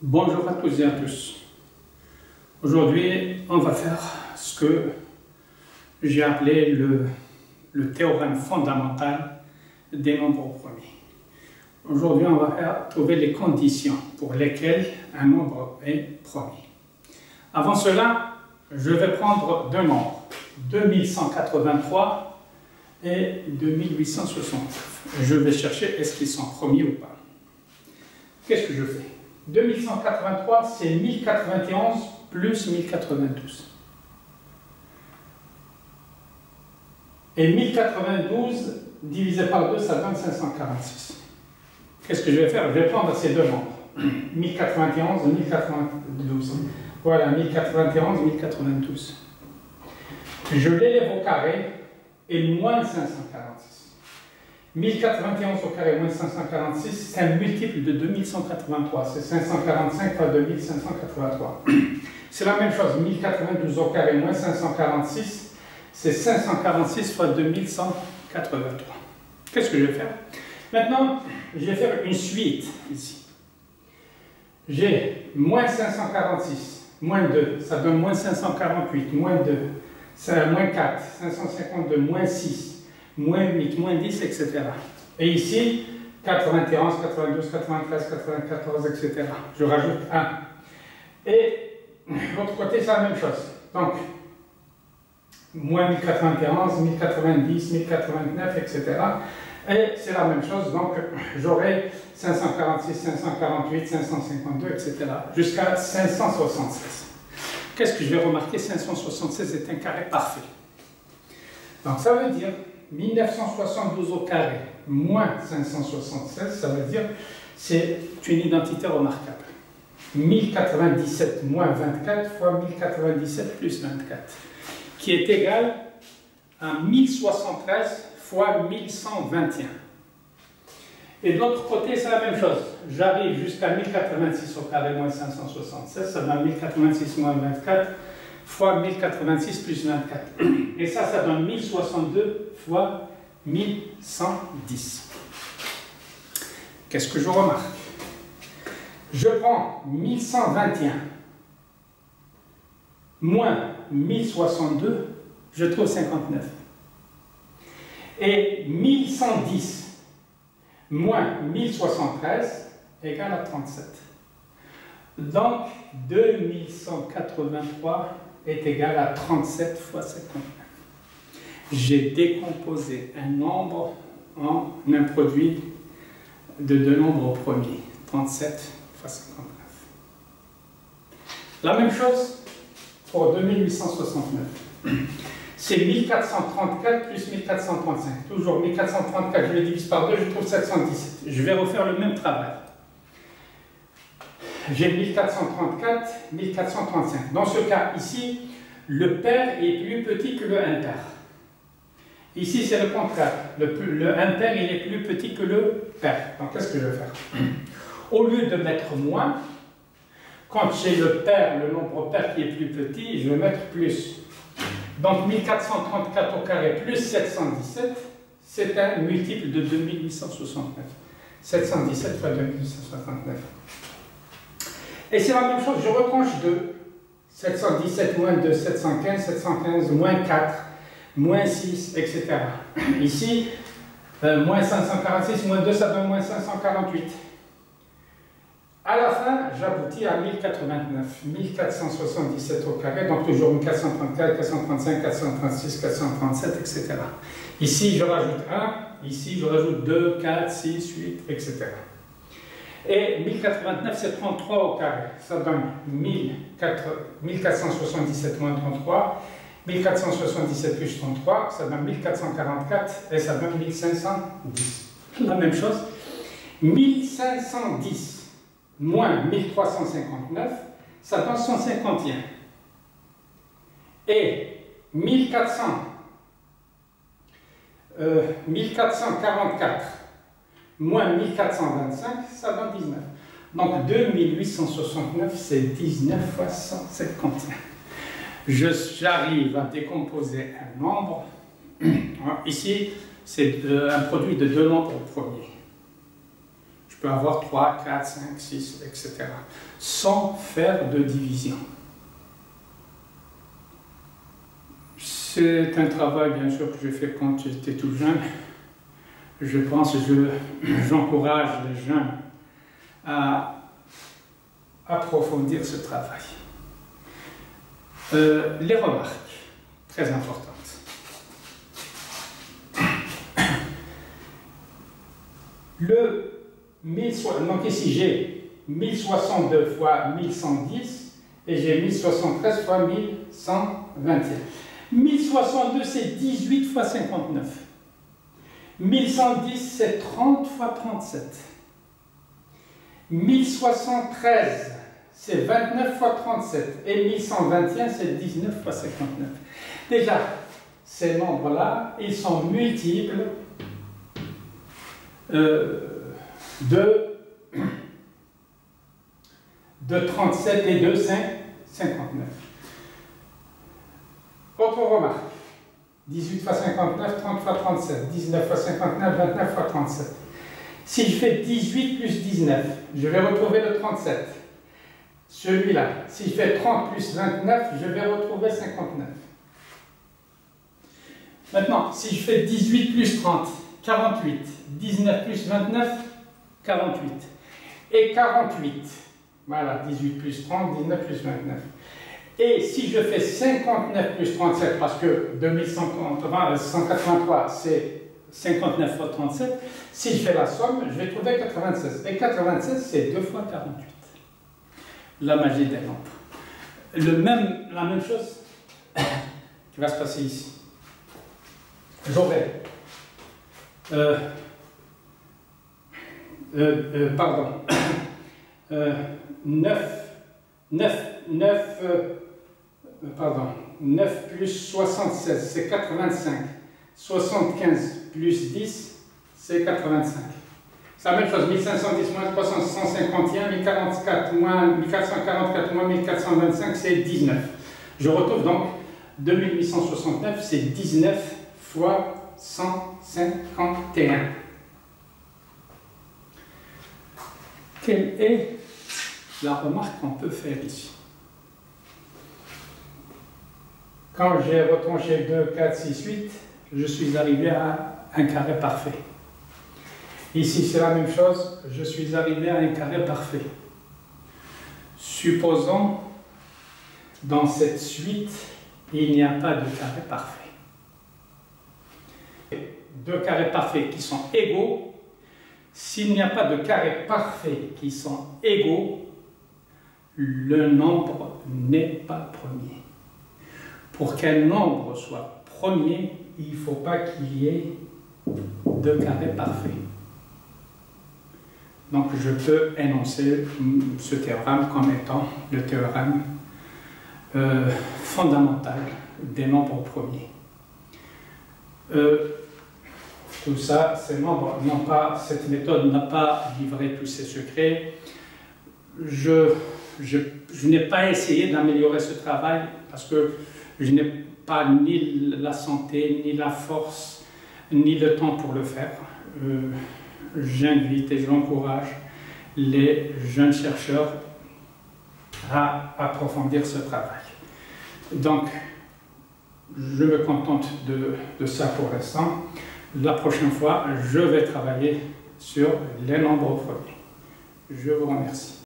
Bonjour à toutes et à tous. Aujourd'hui, on va faire ce que j'ai appelé le théorème fondamental des nombres premiers. Aujourd'hui, on va trouver les conditions pour lesquelles un nombre est premier. Avant cela, je vais prendre deux nombres, 2183 et 2869. Je vais chercher est-ce qu'ils sont premiers ou pas. Qu'est-ce que je fais? 2183, c'est 1091 plus 1092. Et 1092 divisé par 2, ça donne 546. Qu'est-ce que je vais faire? Je vais prendre ces deux nombres, 1091 et 1092. Voilà, 1091 et 1092. Je l'élève au carré et moins 546. 1091 au carré moins 546, c'est un multiple de 2183. C'est 545 fois 2583. C'est la même chose, 1092 au carré moins 546, c'est 546 fois 2183. Qu'est-ce que je vais faire? Maintenant, je vais faire une suite ici. J'ai moins 546, moins 2, ça donne moins 548, moins 2, moins 4, 552, moins 6. moins 8, moins 10, etc. Et ici, 91, 92, 93, 94, etc. Je rajoute 1. Et l'autre côté, c'est la même chose. Donc, moins 1091, 1090, 1089, etc. Et c'est la même chose. Donc, j'aurai 546, 548, 552, etc. jusqu'à 576. Qu'est-ce que je vais remarquer? 576 est un carré parfait. Donc, ça veut dire 1972 au carré moins 576, ça veut dire c'est une identité remarquable. 1097 moins 24 fois 1097 plus 24, qui est égal à 1073 fois 1121. Et de l'autre côté, c'est la même chose. J'arrive jusqu'à 1086 au carré moins 576, ça donne 1086 moins 24 fois 1086 plus 24. Et ça donne 1062 fois 1110. Qu'est-ce que je remarque? Je prends 1121 moins 1062, je trouve 59. Et 1110 moins 1073 égale à 37. Donc 2183 est égal à 37 fois 59. J'ai décomposé un nombre en un produit de deux nombres premiers, 37 fois 59. La même chose pour 2869. C'est 1434 plus 1435. Toujours 1434, je le divise par 2, je trouve 717. Je vais refaire le même travail. J'ai 1434, 1435. Dans ce cas, ici, le pair est plus petit que le impair. Ici, c'est le contraire. Le impair, il est plus petit que le pair. Donc, qu'est-ce que je vais faire? Au lieu de mettre moins, quand j'ai le pair, le nombre pair qui est plus petit, je vais mettre plus. Donc, 1434 au carré plus 717, c'est un multiple de 2869. 717 fois 2869. Et c'est la même chose, je retranche 2. 717 moins 2, 715, 715 moins 4, moins 6, etc. Ici, moins 546 moins 2, ça donne moins 548. À la fin, j'aboutis à 1089, 1477 au carré, donc toujours 1434, 435, 436, 437, etc. Ici, je rajoute 1, ici, je rajoute 2, 4, 6, 8, etc. Et 1089, c'est 33 au carré. Ça donne 1477 moins 33. 1477 plus 33, ça donne 1444 et ça donne 1510. La même chose. 1510 moins 1359, ça donne 151. Et 1444 moins 1425, ça donne 19. Donc 2869, c'est 19 fois 151. J'arrive à décomposer un nombre. Ici, c'est un produit de deux nombres premiers. Je peux avoir 3, 4, 5, 6, etc. sans faire de division. C'est un travail, bien sûr, que j'ai fait quand j'étais tout jeune. Je pense que j'encourage les jeunes à approfondir ce travail. Les remarques, très importantes. Donc ici j'ai 1062 fois 1110 et j'ai 1073 fois 1121. 1062 c'est 18 fois 59. 1110 c'est 30 fois 37. 1073 c'est 29 fois 37 et 1121 c'est 19 fois 59. Déjà, ces nombres-là, ils sont multiples de 37 et de 59. Autre remarque, 18 fois 59, 30 fois 37, 19 fois 59, 29 fois 37. Si je fais 18 plus 19, je vais retrouver le 37. Celui-là, si je fais 30 plus 29, je vais retrouver 59. Maintenant, si je fais 18 plus 30, 48, 19 plus 29, 48. Et 48, voilà, 18 plus 30, 19 plus 29. Et si je fais 59 plus 37, parce que 2183, c'est 59 fois 37, si je fais la somme, je vais trouver 96. Et 96, c'est 2 fois 48. La magie des nombres. La même chose qui va se passer ici. J'aurai 9 plus 76, c'est 85. 75 plus 10, c'est 85. C'est la même chose, 1510 moins 351, 1044 moins 1444 moins 1425, c'est 19. Je retrouve donc 2869, c'est 19 fois 151. Quelle est la remarque qu'on peut faire ici? Quand j'ai retranché 2, 4, 6, 8, je suis arrivé à un carré parfait. Ici, c'est la même chose, je suis arrivé à un carré parfait. Supposons, dans cette suite, il n'y a pas de carré parfait. Deux carrés parfaits qui sont égaux. S'il n'y a pas de carrés parfaits qui sont égaux, le nombre n'est pas premier. Pour qu'un nombre soit premier, il ne faut pas qu'il y ait deux carrés parfaits. Donc je peux énoncer ce théorème comme étant le théorème fondamental des nombres premiers. Tout ça, ces nombres n'ont pas, cette méthode n'a pas livré tous ses secrets. Je n'ai pas essayé d'améliorer ce travail parce que je n'ai pas ni la santé, ni la force, ni le temps pour le faire. J'invite et j'encourage les jeunes chercheurs à approfondir ce travail. Donc, je me contente de ça pour l'instant. La prochaine fois, je vais travailler sur les nombres premiers. Je vous remercie.